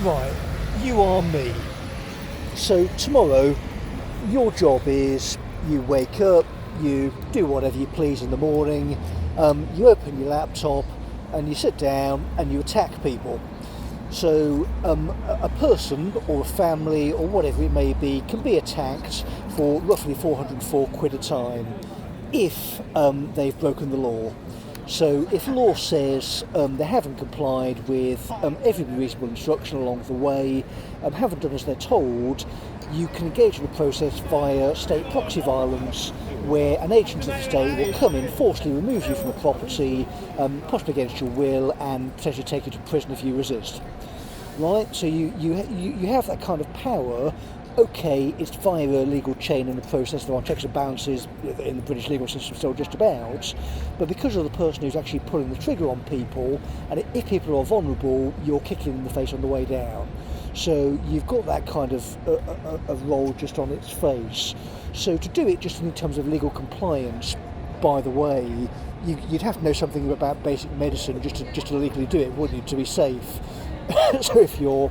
right, you are me. So tomorrow, your job is you wake up, you do whatever you please in the morning, you open your laptop and you sit down and you attack people. So a person or a family or whatever it may be can be attacked for roughly 404 quid a time if they've broken the law. So if law says they haven't complied with every reasonable instruction along the way, haven't done as they're told, you can engage in a process via state proxy violence, where an agent of the state will come in, forcibly remove you from a property, possibly against your will, and potentially take you to prison if you resist. Right? So you have that kind of power. Okay, it's via a legal chain and a process. There are checks and balances in the British legal system still just about, but because of the person who's actually pulling the trigger on people, and if people are vulnerable, you're kicking them in the face on the way down. So you've got that kind of a role just on its face. So to do it just in terms of legal compliance, by the way, you'd have to know something about basic medicine just to legally do it, wouldn't you, to be safe? So if you're,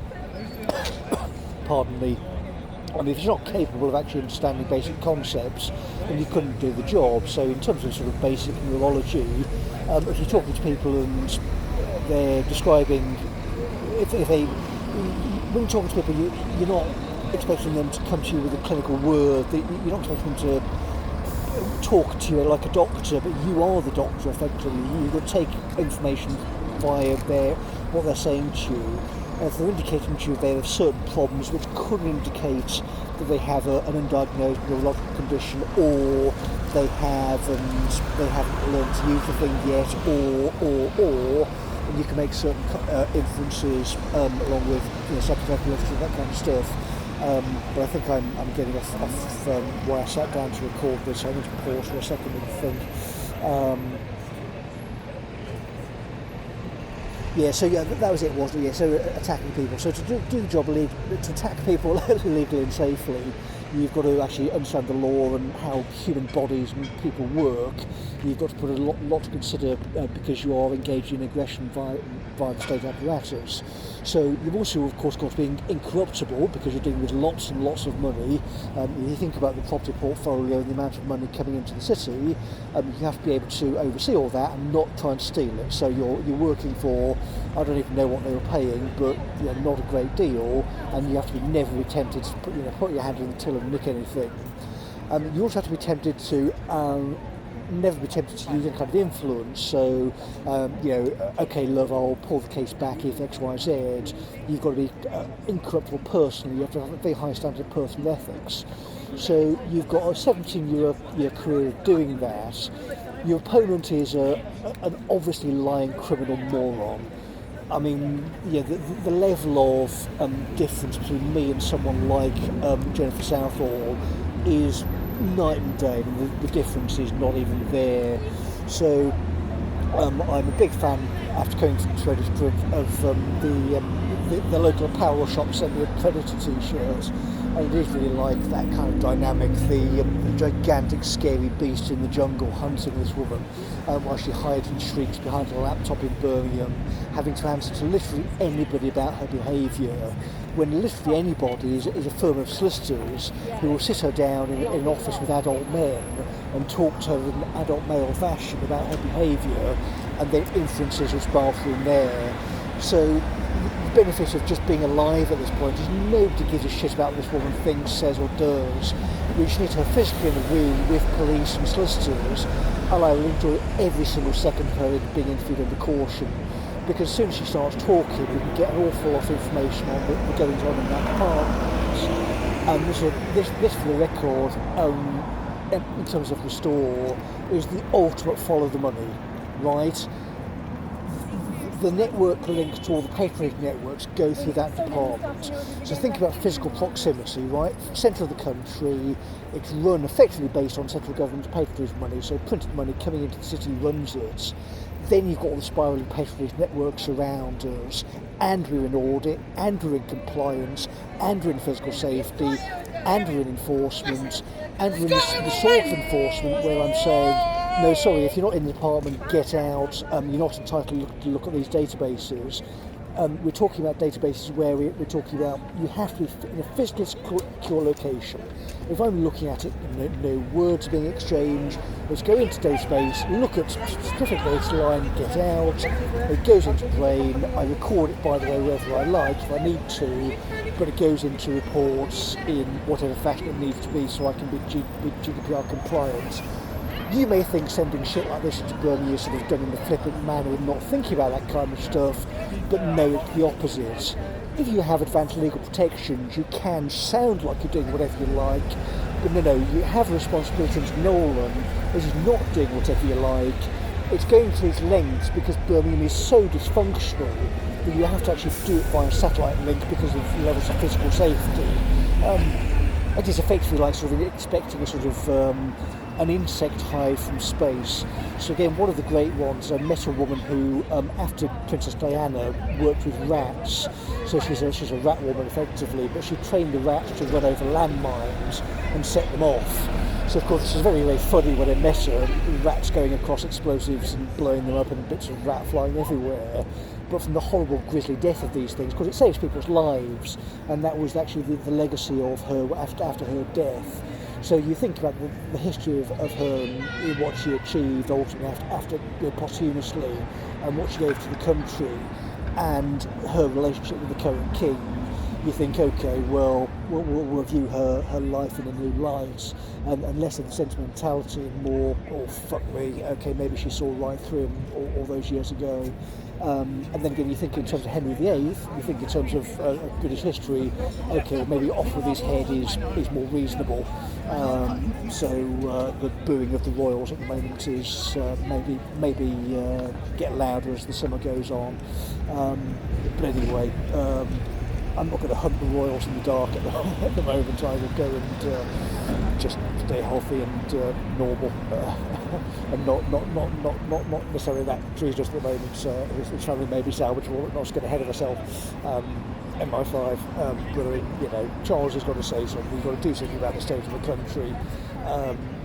pardon me, if you're not capable of actually understanding basic concepts, then you couldn't do the job. So in terms of sort of basic neurology, if you're talking to people and they're describing, when you're talking to people, you're not expecting them to come to you with a clinical word. You're not expecting them to talk to you like a doctor, but you are the doctor effectively. You could take information via what they're saying to you. If they're indicating to you they have certain problems which could indicate that they have an undiagnosed neurological condition, or they haven't learned to use the thing yet, or and you can make certain inferences along with psychotherapy literature, that kind of stuff. But I think I'm getting off where I sat down to record this. So I need to pause for a second and think. That was it, wasn't it? Yeah, so attacking people. So to do the job to attack people legally and safely, you've got to actually understand the law and how human bodies and people work. You've got to put a lot to consider because you are engaged in aggression via the state apparatus. So you've also, of course, got to be incorruptible because you're dealing with lots and lots of money. If you think about the property portfolio and the amount of money coming into the city, you have to be able to oversee all that and not try and steal it. So you're working for, I don't even know what they were paying, but not a great deal, and you have to be never be tempted to put your hand in the till and nick anything. You also have to be tempted to never be tempted to use any kind of influence. So, okay, love, I'll pull the case back if X, Y, Z. You've got to be incorruptible personally. You have to have a very high standard of personal ethics. So you've got a 17-year career of doing that. Your opponent is an obviously lying criminal moron. I mean, the level of difference between me and someone like Jennifer Southall is night and day. I mean, the difference is not even there. So I'm a big fan, after going to Predator, of the local apparel shop sent me a Predator t-shirt. I did really like that kind of dynamic, the gigantic scary beast in the jungle hunting this woman while she hides and shrieks behind a laptop in Birmingham, having to answer to literally anybody about her behaviour, when literally anybody is a firm of solicitors who will sit her down in an office with adult men and talk to her in an adult male fashion about her behaviour, and then inferences will spiral through there. So the benefit of just being alive at this point is nobody gives a shit about what this woman thinks, says or does. We just need her physically in a room with police and solicitors, and I will enjoy every single second of her being interviewed under caution, because as soon as she starts talking we can get an awful lot of information on the goings on in that department. And this for the record, in terms of Restore, is the ultimate follow the money, right? The network links to all the patronage networks go through that department. So think about physical proximity, right? Centre of the country, it's run effectively based on central government's patronage money, so printed money coming into the city runs it. Then you've got all the spiralling patronage networks around us, and we're in audit, and we're in compliance, and we're in physical safety, and we're in enforcement, and we're in the sort of enforcement where I'm saying, no, sorry, if you're not in the department, get out. You're not entitled to look at these databases. we're talking about databases where we're talking about you have to be in a physically secure location. If I'm looking at it, no words being exchanged, let's go into database, look at specific data line, get out, it goes into brain, I record it by the way wherever I like if I need to, but it goes into reports in whatever fashion it needs to be so I can be GDPR compliant. You may think sending shit like this into Burma is sort of done in a flippant manner and not thinking about that kind of stuff, but no, it's the opposite. If you have advanced legal protections, you can sound like you're doing whatever you like, but no, you have a responsibility to Nolan. This is not doing whatever you like. It's going to these lengths because Birmingham is so dysfunctional that you have to actually do it via satellite link because of levels of physical safety. It is effectively like sort of expecting a sort of an insect hive from space. So again, one of the great ones, I met a woman who, after Princess Diana, worked with rats. So she's a rat woman effectively, but she trained the rats to run over landmines and set them off. So of course this is very, very funny when I met her, rats going across explosives and blowing them up and bits of rat flying everywhere. But from the horrible grisly death of these things, because it saves people's lives, and that was actually the legacy of her after her death. So you think about the history of her and what she achieved ultimately after posthumously, and what she gave to the country, and her relationship with the current king. You think, okay, well, we'll view her life in a new light, and less of the sentimentality and more, oh, fuck me, okay, maybe she saw right through him all those years ago. And then again, you think in terms of Henry VIII, you think in terms of British history, okay, well, maybe off with his head is more reasonable. So the booing of the royals at the moment is maybe get louder as the summer goes on. But anyway, I'm not going to hunt the royals in the dark at the moment. I will go and just stay healthy and normal, and not necessarily that treasonous at the moment. His family may be salvageable, but not just get ahead of herself. MI5, Charles has got to say something. You've got to do something about the state of the country.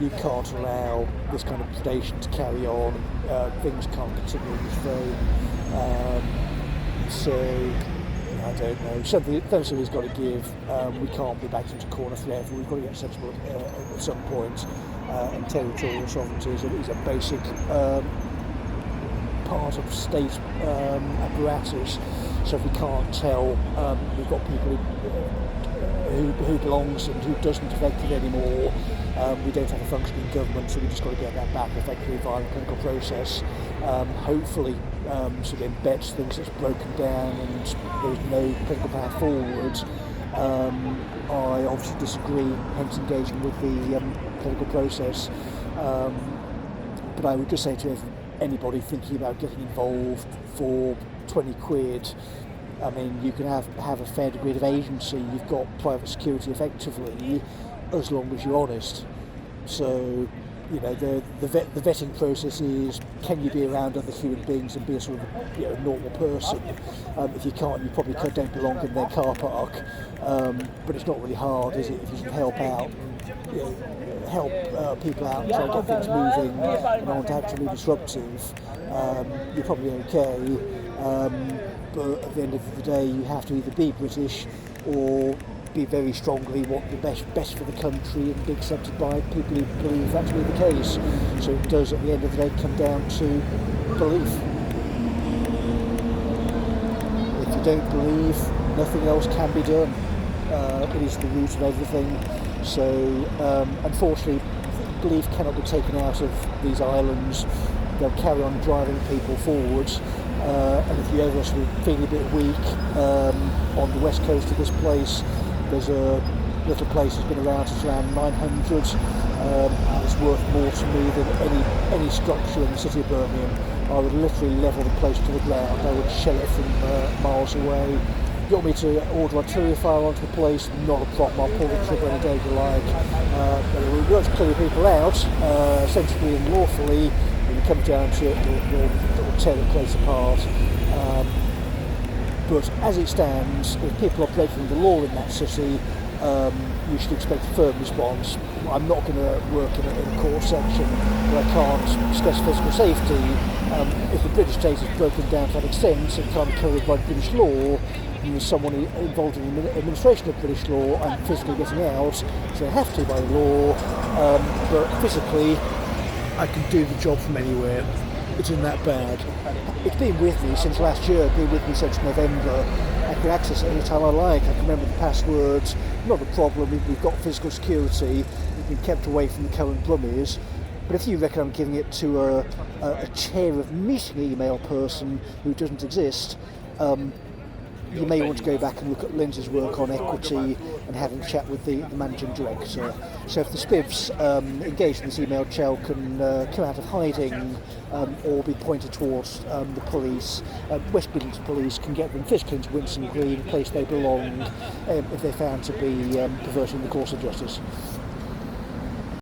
You can't allow this kind of predation to carry on. Things can't continue in this vein. So I don't know. Something's got to give. We can't be backed into a corner forever. We've got to get sensible at some point. And territorial sovereignty is a basic part of state apparatus. So if we can't tell, we've got people who belongs and who doesn't effectively anymore. We don't have a functioning government, so we just got to get that back effectively via the political process. Hopefully, so then bets things that's broken down and there's no political path forward. I obviously disagree, hence engaging with the political process. But I would just say to anybody thinking about getting involved for 20 quid, I mean, you can have a fair degree of agency. You've got private security effectively, as long as you're honest. So, the vetting process is, can you be around other human beings and be a sort of normal person? If you can't, you probably don't belong in their car park. But it's not really hard, is it? If you can help out, help people out, try to get things moving, and aren't actually disruptive, you're probably okay. But at the end of the day, you have to either be British or be very strongly what the best for the country and be accepted by people who believe that to be the case. So it does, at the end of the day, come down to belief. If you don't believe, nothing else can be done. It is the root of everything. So unfortunately, belief cannot be taken out of these islands. They'll carry on driving people forwards. And if you ever sort of feel a bit weak, on the west coast of this place, there's a little place that's been around since around 900. And it's worth more to me than any structure in the city of Birmingham. I would literally level the place to the ground. I would shell it from miles away. You want me to order artillery fire onto the place? Not a problem. I'll pull the trigger any day you like. But we work to clear people out, sensibly and lawfully. When it comes down to it, we'll tear the place apart. But as it stands, if people are breaking the law in that city, you should expect a firm response. I'm not going to work in a court section where I can't stress physical safety, If the British state is broken down to that extent and can't be covered by British law, and there's someone involved in the administration of British law and physically getting out, so they have to by law, but physically I can do the job from anywhere. It isn't that bad. It's been with me since last year, it's been with me since November. I can access it any time I like, I can remember the passwords, not a problem. We've got physical security, it's been kept away from the current Brummies. But if you reckon I'm giving it to a chair of meeting email person who doesn't exist, you may want to go back and look at Lindsay's work on equity and having a chat with the managing director. So if the spivs engaged in this email trail can come out of hiding or be pointed towards the police, West Midlands Police can get them physically into Winson Green, a place they belong, if they're found to be perverting the course of justice.